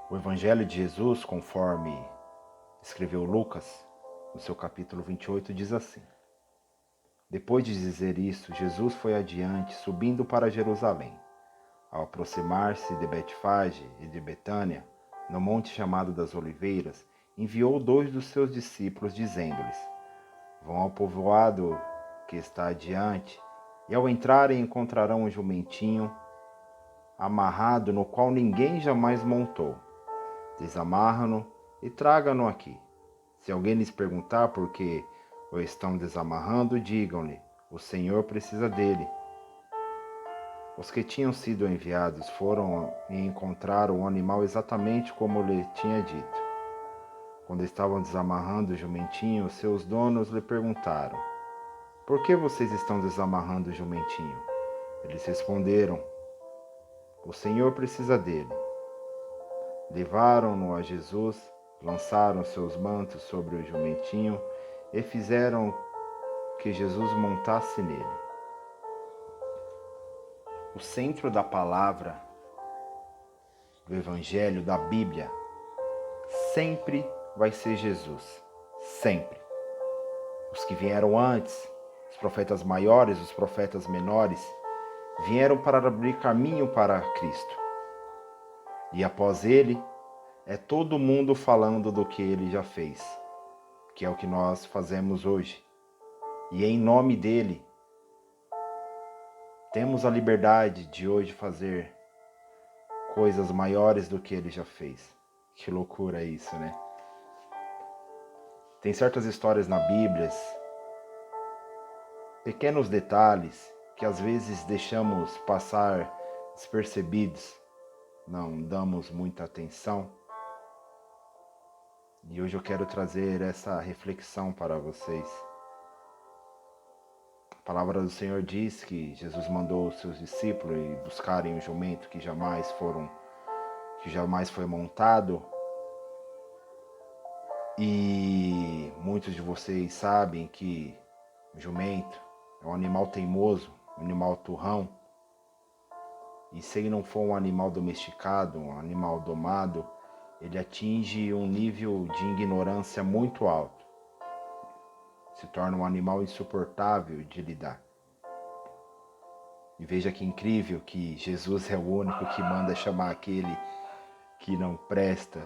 O Evangelho de Jesus, conforme escreveu Lucas, no seu capítulo 28, diz assim: Depois de dizer isso, Jesus foi adiante, subindo para Jerusalém. Ao aproximar-se de Betfage e de Betânia, no monte chamado das Oliveiras, enviou 2 dos seus discípulos, dizendo-lhes: Vão ao povoado que está adiante, e ao entrarem encontrarão um jumentinho amarrado, no qual ninguém jamais montou. Desamarra-no e traga-no aqui. Se alguém lhes perguntar por que o estão desamarrando, digam-lhe: o Senhor precisa dele. Os que tinham sido enviados foram e encontraram o animal exatamente como lhe tinha dito. Quando estavam desamarrando o jumentinho, seus donos lhe perguntaram: Por que vocês estão desamarrando o jumentinho? Eles responderam: O Senhor precisa dele. Levaram-no a Jesus, lançaram seus mantos sobre o jumentinho e fizeram que Jesus montasse nele. O centro da palavra, do Evangelho, da Bíblia, sempre vai ser Jesus. Sempre. Os que vieram antes, os profetas maiores, os profetas menores, vieram para abrir caminho para Cristo. E após ele, é todo mundo falando do que ele já fez, que é o que nós fazemos hoje. E em nome dele, temos a liberdade de hoje fazer coisas maiores do que ele já fez. Que loucura isso, né? Tem certas histórias na Bíblia, pequenos detalhes que às vezes deixamos passar despercebidos, não damos muita atenção. E hoje eu quero trazer essa reflexão para vocês. A palavra do Senhor diz que Jesus mandou os seus discípulos ir buscarem um jumento que jamais foi montado. E muitos de vocês sabem que o jumento é um animal teimoso, um animal turrão. E se ele não for um animal domesticado, um animal domado, ele atinge um nível de ignorância muito alto. Se torna um animal insuportável de lidar. E veja que incrível que Jesus é o único que manda chamar aquele que não presta,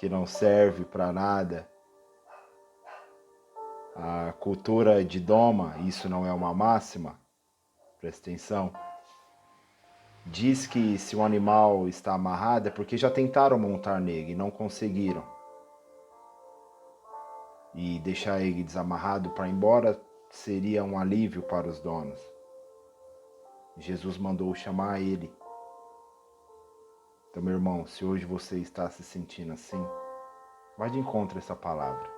que não serve para nada. A cultura de doma, isso não é uma máxima, presta atenção, diz que se um animal está amarrado é porque já tentaram montar nele e não conseguiram. E deixar ele desamarrado para ir embora seria um alívio para os donos. Jesus mandou chamar ele. Então, meu irmão, se hoje você está se sentindo assim, vai de encontro a essa palavra.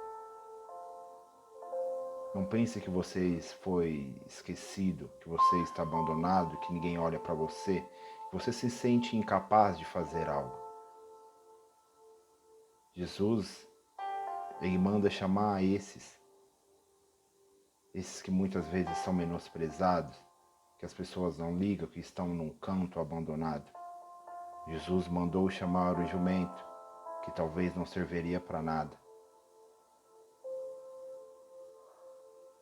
Não pense que você foi esquecido, que você está abandonado, que ninguém olha para você, que você se sente incapaz de fazer algo. Jesus, ele manda chamar esses que muitas vezes são menosprezados, que as pessoas não ligam, que estão num canto abandonado. Jesus mandou chamar o jumento, que talvez não serviria para nada.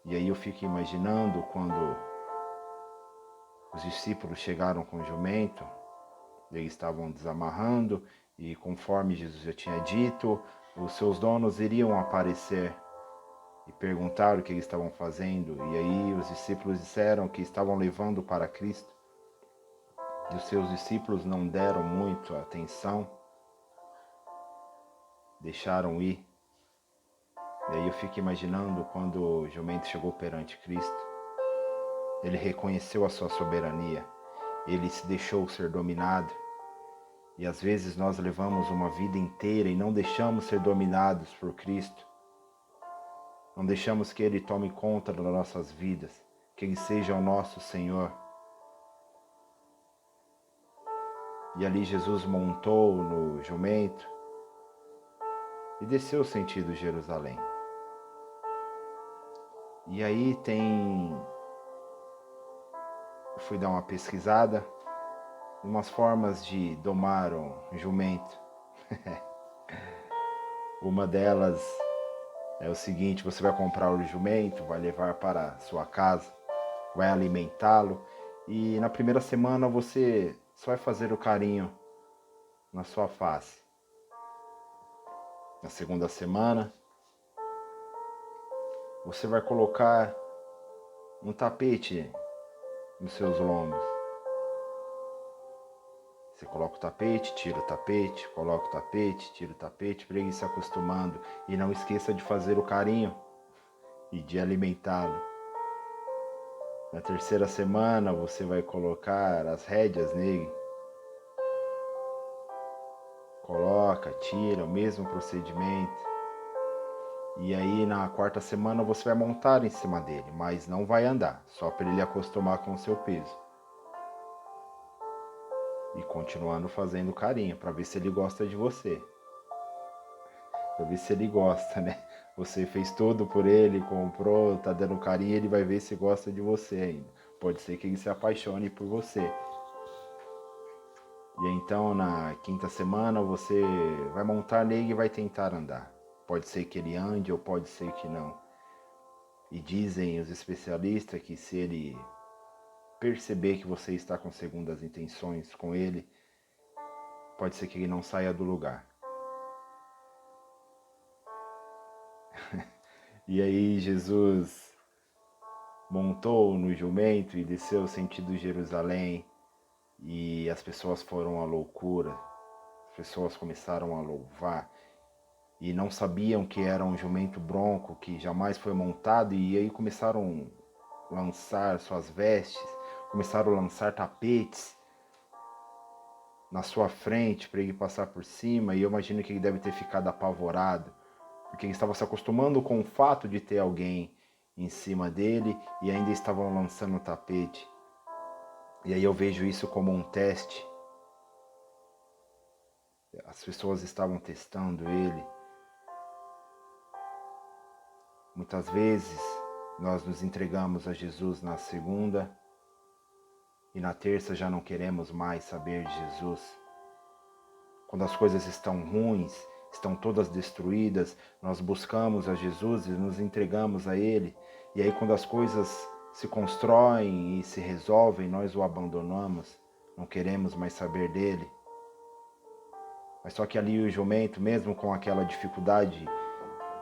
E aí eu fico imaginando quando os discípulos chegaram com o jumento, eles estavam desamarrando e conforme Jesus já tinha dito, os seus donos iriam aparecer e perguntar o que eles estavam fazendo. E aí os discípulos disseram que estavam levando para Cristo. E os seus discípulos não deram muito atenção, deixaram ir. E aí eu fico imaginando quando o jumento chegou perante Cristo, ele reconheceu a sua soberania, ele se deixou ser dominado. E às vezes nós levamos uma vida inteira e não deixamos ser dominados por Cristo. Não deixamos que Ele tome conta das nossas vidas, que Ele seja o nosso Senhor. E ali Jesus montou no jumento e desceu sentido Jerusalém. E aí eu fui dar uma pesquisada, umas formas de domar um jumento. Uma delas é o seguinte: você vai comprar o jumento, vai levar para sua casa, vai alimentá-lo e na primeira semana você só vai fazer o carinho na sua face. Na segunda semana, você vai colocar um tapete nos seus lombos. Você coloca o tapete, tira o tapete, coloca o tapete, tira o tapete, para ele ir se acostumando. E não esqueça de fazer o carinho e de alimentá-lo. Na terceira semana, você vai colocar as rédeas nele. Coloca, tira, o mesmo procedimento. E aí na quarta semana você vai montar em cima dele, mas não vai andar, só para ele acostumar com o seu peso. E continuando fazendo carinho, para ver se ele gosta de você. Para ver se ele gosta, né? Você fez tudo por ele, comprou, tá dando carinho, ele vai ver se gosta de você ainda. Pode ser que ele se apaixone por você. E então na quinta semana você vai montar nele e vai tentar andar. Pode ser que ele ande ou pode ser que não. E dizem os especialistas que se ele perceber que você está com segundas intenções com ele, pode ser que ele não saia do lugar. E aí Jesus montou no jumento e desceu sentido Jerusalém, e as pessoas foram à loucura. As pessoas começaram a louvar e não sabiam que era um jumento bronco que jamais foi montado, e aí começaram a lançar suas vestes, começaram a lançar tapetes na sua frente para ele passar por cima, e eu imagino que ele deve ter ficado apavorado, porque ele estava se acostumando com o fato de ter alguém em cima dele e ainda estavam lançando o tapete. E aí eu vejo isso como um teste. As pessoas estavam testando ele. Muitas vezes nós nos entregamos a Jesus na segunda e na terça já não queremos mais saber de Jesus. Quando as coisas estão ruins, estão todas destruídas, nós buscamos a Jesus e nos entregamos a Ele. E aí quando as coisas se constroem e se resolvem, nós o abandonamos, não queremos mais saber dele. Mas só que ali o jumento, mesmo com aquela dificuldade,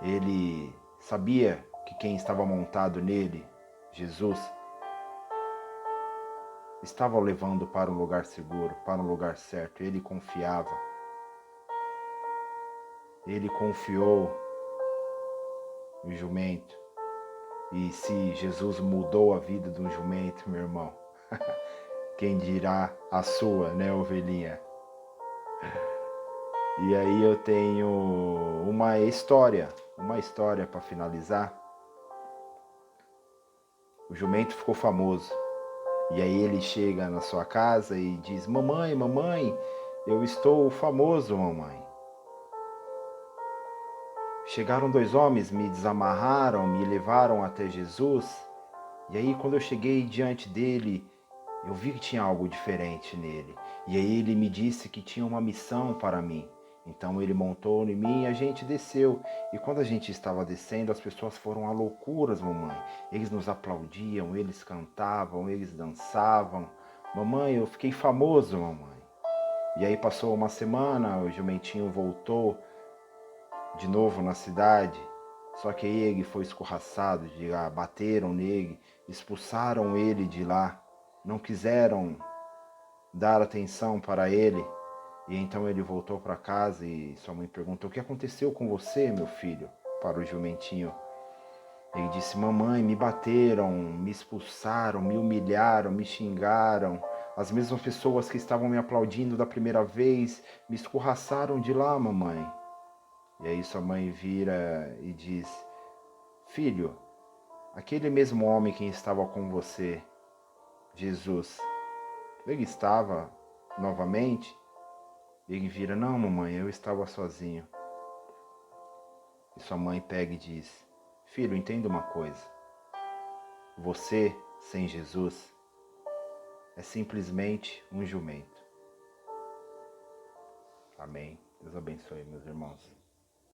ele sabia que quem estava montado nele, Jesus, estava o levando para um lugar seguro, para um lugar certo. Ele confiava. Ele confiou no jumento. E se Jesus mudou a vida de um jumento, meu irmão, quem dirá a sua, né, ovelhinha? E aí eu tenho uma história para finalizar. O jumento ficou famoso. E aí ele chega na sua casa e diz: mamãe, mamãe, eu estou famoso, mamãe. Chegaram dois homens, me desamarraram, me levaram até Jesus. E aí quando eu cheguei diante dele, eu vi que tinha algo diferente nele. E aí ele me disse que tinha uma missão para mim. Então ele montou em mim e a gente desceu. E quando a gente estava descendo, as pessoas foram a loucuras, mamãe. Eles nos aplaudiam, eles cantavam, eles dançavam. Mamãe, eu fiquei famoso, mamãe. E aí passou uma semana, o jumentinho voltou de novo na cidade. Só que aí ele foi escorraçado de lá, bateram nele, expulsaram ele de lá. Não quiseram dar atenção para ele. E então ele voltou para casa e sua mãe perguntou: o que aconteceu com você, meu filho? Para o jumentinho. Ele disse: mamãe, me bateram, me expulsaram, me humilharam, me xingaram. As mesmas pessoas que estavam me aplaudindo da primeira vez me escorraçaram de lá, mamãe. E aí sua mãe vira e diz: filho, aquele mesmo homem que estava com você, Jesus, ele estava novamente? Ele vira: não, mamãe, eu estava sozinho. E sua mãe pega e diz: filho, entenda uma coisa. Você, sem Jesus, é simplesmente um jumento. Amém. Deus abençoe, meus irmãos.